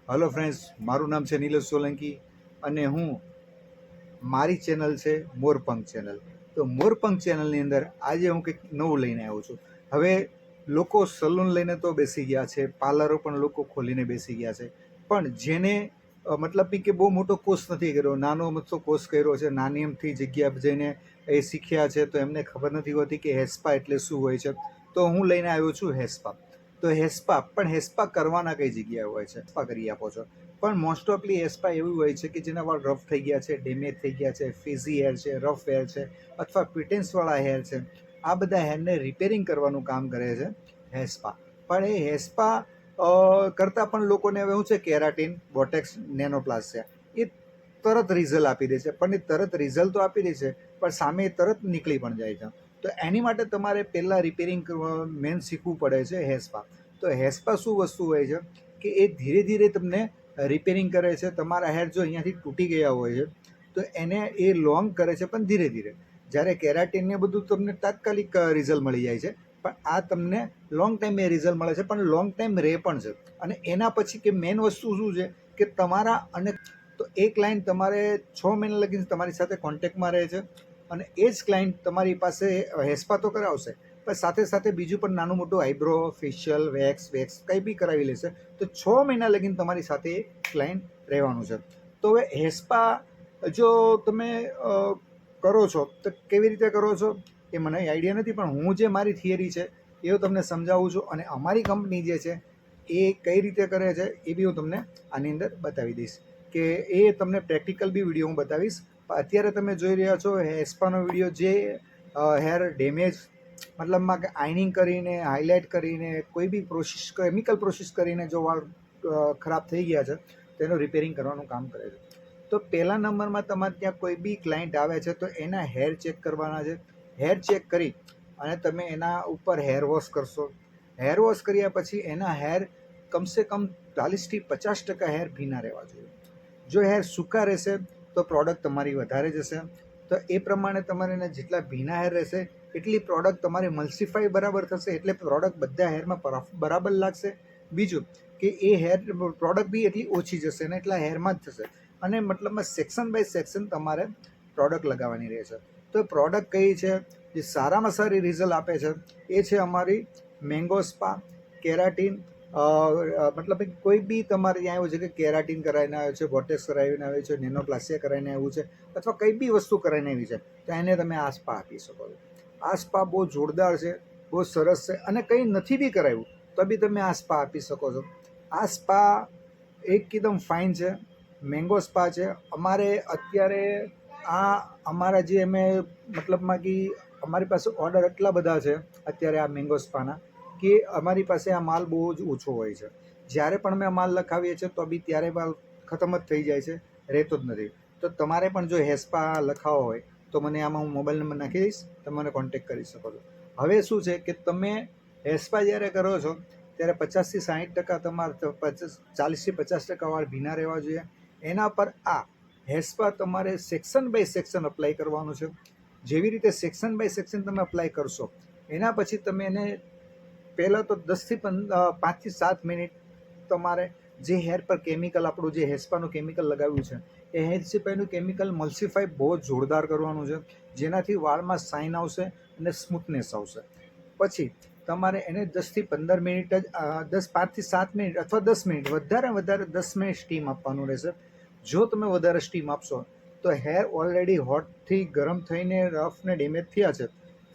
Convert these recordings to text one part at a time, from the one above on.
Hello friends, મારું નામ છે નીલેશ સોલંકી અને હું મારી ચેનલ છે મોરપંખ ચેનલ. તો મોરપંખ ચેનલની અંદર આજે હું કંઈક નવું લઈને આવ્યો છું. હવે લોકો સલૂન લઈને તો બેસી ગયા છે, પાર્લરો પણ લોકો ખોલીને બેસી ગયા છે, પણ જેને મતલબ કે બહુ મોટો કોર્સ નથી કર્યો, નાનો મોટો કોર્સ કર્યો છે, નાની એમથી જગ્યા જઈને એ શીખ્યા છે, તો એમને ખબર નથી હોતી કે હેસ્પા એટલે શું હોય છે. તો હું લઈને આવ્યો છું હેસ્પા. તો હેસ્પા કરવાના કઈ જગ્યાએ હોય છે, હેસ્પા કરી આપો છો. પણ મોસ્ટ ઓફલી હેસ્પા એવું હોય છે કે જેના વાળ રફ થઈ ગયા છે, ડેમેજ થઈ ગયા છે, ફીઝી હેર છે, રફ હેર છે, અથવા પ્રિટેન્સવાળા હેર છે, આ બધા હેરને રિપેરિંગ કરવાનું કામ કરે છે હેસ્પા. પણ એ હેસ્પા કરતાં પણ લોકોને હવે શું છે, કેરાટીન, બોટેક્સ, નેનોપ્લાસ્ટિયા એ તરત રિઝલ્ટ આપી દે છે. પણ એ તરત રિઝલ્ટ તો આપી દે છે, પણ સામે તરત નીકળી પણ જાય છે. તો એની માટે તમારે પહેલાં રિપેરિંગ મેન શીખવું પડે છે હેસ્પા. તો હેસ્પા શું વસ્તુ હોય છે કે એ ધીરે ધીરે તમને રિપેરિંગ કરે છે. તમારા હેર જો અહીંયાથી તૂટી ગયા હોય છે તો એને એ લોંગ કરે છે, પણ ધીરે ધીરે. જ્યારે કેરાટીનને બધું તમને તાત્કાલિક રિઝલ્ટ મળી જાય છે, પણ આ તમને લોંગ ટાઈમ એ રિઝલ્ટ મળે છે, પણ લોંગ ટાઈમ રહે પણ છે. અને એના પછી કે મેઇન વસ્તુ શું છે કે તમારા અને તો એ ક્લાયન્ટ તમારે 6 મહિના લગી તમારી સાથે કોન્ટેક્ટમાં રહે છે, અને એ જ ક્લાયન્ટ તમારી પાસે હેસ્પા તો કરાવશે, પણ સાથે સાથે બીજું પણ નાનું મોટું આઈબ્રો, ફેશિયલ, વેક્સ કંઈ બી કરાવી લેશે. તો 6 મહિના લગીને તમારી સાથે એ ક્લાયન્ટ રહેવાનું છે. તો હવે હેસ્પા જો તમે કરો છો તો કેવી રીતે કરો છો એ મને આઈડિયા નથી, પણ હું જે મારી થિયરી છે એ તમને સમજાવું છું. અને અમારી કંપની જે છે એ કઈ રીતે કરે છે એ બી હું તમને આની અંદર બતાવી દઈશ, કે એ તમને પ્રેક્ટિકલ બી વિડીયો હું બતાવીશ. અત્યારે તમે જોઈ રહ્યા છો હેસ્પાનો વિડીયો, જે હેર ડેમેજ મતલબમાં કે આઇનિંગ કરીને, હાઇલાઇટ કરીને, કોઈ બી પ્રોસેસ, કેમિકલ પ્રોસેસ કરીને જો વાળ ખરાબ થઈ ગયા છે તો એનું રિપેરિંગ કરવાનું કામ કરે છે. તો પહેલા નંબરમાં તમારે ત્યાં કોઈ બી ક્લાયન્ટ આવે છે તો એના હેર ચેક કરવાના છે. હેર ચેક કરી અને તમે એના ઉપર હેર વોશ કરશો. હેર વોશ કર્યા પછી એના હેર કમસે કમ 40થી 50% હેર ભીના રહેવા જોઈએ. જો હેર સૂકા રહેશે તો પ્રોડક્ટ તમારી વધારે જશે. તો એ પ્રમાણે તમારે એને જેટલા ભીના હેર રહેશે એટલી પ્રોડક્ટ તમારી મલ્સિફાઈ બરાબર થશે, એટલે પ્રોડક્ટ બધા હેરમાં બરાબર લાગશે. બીજું કે એ હેર પ્રોડક્ટ બી એટલી ઓછી જશે ને એટલા હેરમાં જ થશે. અને મતલબમાં સેક્શન બાય સેક્શન તમારે પ્રોડક્ટ લગાવવાની રહેશે. તો પ્રોડક્ટ કઈ છે જે સારામાં સારી રિઝલ્ટ આપે છે એ છે અમારી મેંગો સ્પા, કેરાટીન. મતલબ કે કોઈ બી તમારે ત્યાં આવ્યું છે કે કેરાટીન કરાવીને આવ્યો છે, બોટેક્સ કરાવીને આવ્યો છે, નેનોપ્લાસ્ટિયા કરાવીને આવ્યું છે, અથવા કંઈ બી વસ્તુ કરાવીને આવી છે, તો એને તમે આ સ્પા આપી શકો છો. આ સ્પા બહુ જોરદાર છે, બહુ સરસ છે. અને કંઈ નથી બી કરાવ્યું તો બી તમે આ સ્પા આપી શકો છો. આ સ્પા એકદમ ફાઇન છે, મેંગો સ્પા છે. અમારે અત્યારે આ અમારા જે અમે મતલબમાં કે અમારી પાસે ઓર્ડર એટલા બધા છે અત્યારે આ મેંગો સ્પાના, કે અમારી પાસે આ માલ બહુ જ ઓછો હોય છે. જ્યારે પણ અમે આ માલ લખાવીએ છીએ તો બી ત્યારે માલ ખતમ જ થઈ જાય છે, રહેતો જ નથી. તો તમારે પણ જો હેસ્પા લખાવો હોય તો મને આમાં હું મોબાઈલ નંબર નાખી દઈશ, તમે મને કોન્ટેક્ટ કરી શકો છો. હવે શું છે કે તમે હેસ્પા જ્યારે કરો છો ત્યારે 50થી 60% તમારે 40થી 50% વાળ ભીના રહેવા જોઈએ. એના પર આ હેસ્પા તમારે સેક્શન બાય સેક્શન અપ્લાય કરવાનું છે. જેવી રીતે સેક્શન બાય સેક્શન તમે અપ્લાય કરશો એના પછી તમે એને પહેલાં તો 5થી 7 મિનિટ તમારે જે હેર પર કેમિકલ, આપણું જે હેસ્પાનું કેમિકલ લગાવ્યું છે એ હેસ્પાનું કેમિકલ મલ્સિફાઈ બહુ જોરદાર કરવાનું છે, જેનાથી વાળમાં શાઇન આવશે અને સ્મૂથનેસ આવશે. પછી તમારે એને 10થી 15 મિનિટ જ 5થી 7 મિનિટ અથવા 10 મિનિટ, વધારે 10 મિનિટ સ્ટીમ આપવાનું રહેશે. જો તમે વધારે સ્ટીમ આપશો તો હેર ઓલરેડી હોટથી ગરમ થઈને રફ ને ડેમેજ થયા છે,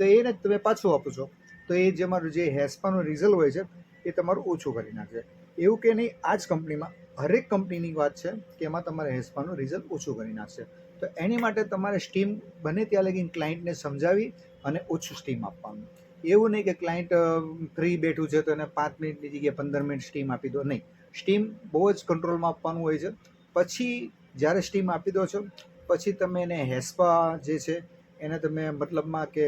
તો એને તમે પાછું આપો છો તો એ જે મારું જે હેસ્પાનું રિઝલ્ટ હોય છે એ તમારું ઓછું કરી નાખશે. એવું કે નહીં, આ જ કંપનીમાં હરેક કંપનીની વાત છે કે એમાં તમારે હેસ્પાનું રિઝલ્ટ ઓછું કરી નાખશે. તો એની માટે તમારે સ્ટીમ બને ત્યાં લગી ક્લાયન્ટને સમજાવી અને ઓછું સ્ટીમ આપવાનું. એવું નહીં કે ક્લાયન્ટ ફ્રી બેઠું છે તો એને 5 મિનિટની જગ્યાએ 15 મિનિટ સ્ટીમ આપી દો, નહીં. સ્ટીમ બહુ જ કંટ્રોલમાં આપવાનું હોય છે. પછી જ્યારે સ્ટીમ આપી દો છો પછી તમે એને હેસ્પા જે છે એને તમે મતલબમાં કે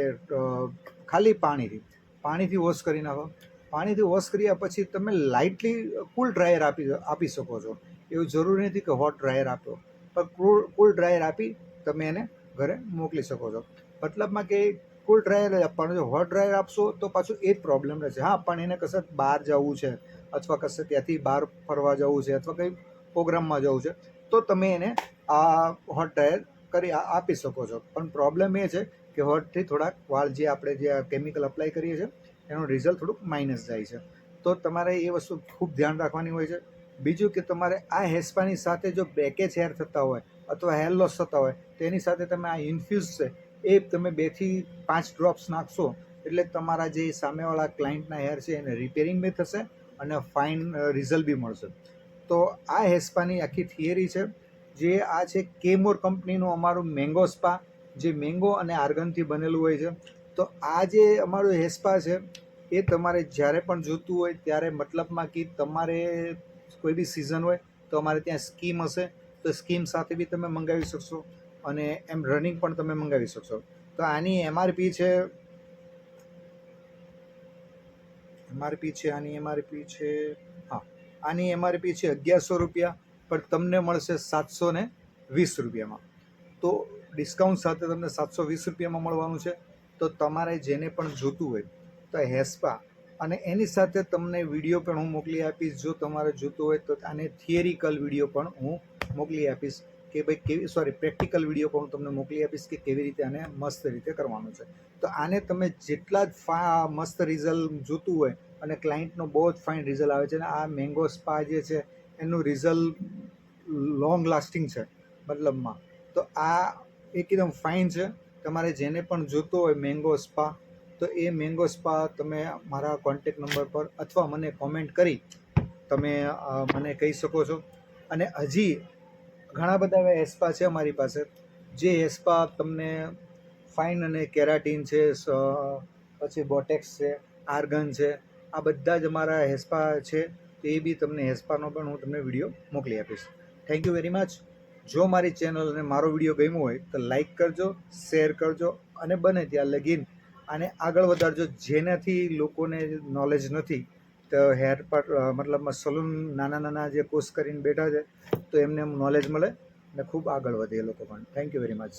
ખાલી પાણીથી વોશ કરી નાખો. પાણીથી વોશ કર્યા પછી તમે લાઇટલી કૂલ ડ્રાયર આપી શકો છો. એવું જરૂરી નથી કે હોટ ડ્રાયર આપો, પણ કૂલ ડ્રાયર આપી તમે એને ઘરે મોકલી શકો છો. મતલબમાં કે કૂલ ડ્રાયર જ આપવાનું. જો હોટ ડ્રાયર આપશો તો પાછું એ જ પ્રોબ્લેમ રહેશે. હા, પણ એને કશે બહાર જવું છે અથવા કશે ત્યાંથી બહાર ફરવા જવું છે અથવા કંઈ પ્રોગ્રામમાં જવું છે તો તમે એને આ હોટ ડ્રાયર આપી શકો છો. પણ પ્રોબ્લેમ એ છે કે હોટથી થોડાક વાળ જે આપણે જે કેમિકલ અપ્લાય કરીએ છીએ એનું રિઝલ્ટ થોડુંક માઇનસ જાય છે. તો તમારે એ વસ્તુ ખૂબ ધ્યાન રાખવાની હોય છે. બીજું કે તમારે આ હેર સ્પાની સાથે જો બેકેજ હેર થતા હોય અથવા હેર લોસ થતા હોય તો એની સાથે તમે આ ઇન્ફ્યુઝ છે એ તમે 2 થી 5 ડ્રોપ્સ નાખશો એટલે તમારા જે સામેવાળા ક્લાયન્ટના હેર છે એને રિપેરિંગ બી થશે અને ફાઇન રિઝલ્ટ બી મળશે. તો આ હેર સ્પાની આખી થિયરી છે. જે આ છે કેમોર કંપનીનું અમારું મેંગો સ્પા, જે મેંગો અને આર્ગનથી બનેલું હોય છે. તો આ જે અમારું હેર સ્પા છે એ તમારે જ્યારે પણ જોઈતું હોય ત્યારે, મતલબમાં કે તમારે કોઈ બી સિઝન હોય તો અમારે ત્યાં સ્કીમ હશે તો સ્કીમ સાથે બી તમે મંગાવી શકશો અને એમ રનિંગ પણ તમે મંગાવી શકશો. તો આની એમઆરપી છે હા, આની એમઆરપી છે 1100 રૂપિયા, પણ તમને મળશે 720 રૂપિયામાં. તો ડિસ્કાઉન્ટ સાથે તમને 720 રૂપિયામાં મળવાનું છે. તો તમારે જેને પણ જોતું હોય તો હેર સ્પા અને એની સાથે તમને વિડીયો પણ હું મોકલી આપીશ. જો તમારે જોતું હોય તો આને થિયરિકલ વિડીયો પણ હું મોકલી આપીશ કે ભાઈ પ્રેક્ટિકલ વિડીયો પણ હું તમને મોકલી આપીશ કે કેવી રીતે આને મસ્ત રીતે કરવાનું છે. તો આને તમે જેટલા જ મસ્ત રિઝલ્ટ જોતું હોય અને ક્લાયન્ટનો બહુ જ ફાઇન રિઝલ્ટ આવે છે અને આ મેંગો સ્પા જે છે એનું રિઝલ્ટ લોંગ લાસ્ટિંગ છે મતલબમાં. તો આ એકદમ ફાઇન છે. તમારે જેને પણ જોતો હોય મેંગો સ્પા તો એ મેંગો સ્પા તમે મારા કોન્ટેક નંબર પર અથવા મને કોમેન્ટ કરી તમે મને કહી શકો છો. અને હજી ઘણા બધા એવા હેસ્પા છે અમારી પાસે જે હેસ્પા તમને ફાઇન અને કેરાટીન છે, પછી બોટેક્સ છે, આર્ગન છે, આ બધા જ અમારા હેસ્પા છે. તો એ બી તમને હેસ્પાનો પણ હું તમને વિડીયો મોકલી આપીશ. Thank you very much. જો મારી ચેનલ અને મારો વિડીયો ગમ્યો હોય તો લાઈક કરજો, શેર કરજો અને બને ત્યાં લગીન આને આગળ વધારજો. જેનાથી લોકોને નોલેજ નથી તો હેર પર મતલબમાં સલૂન નાના નાના જે કોર્સ કરીને બેઠા છે તો એમને નોલેજ મળે અને ખૂબ આગળ વધે એ લોકો પણ. Thank you very much.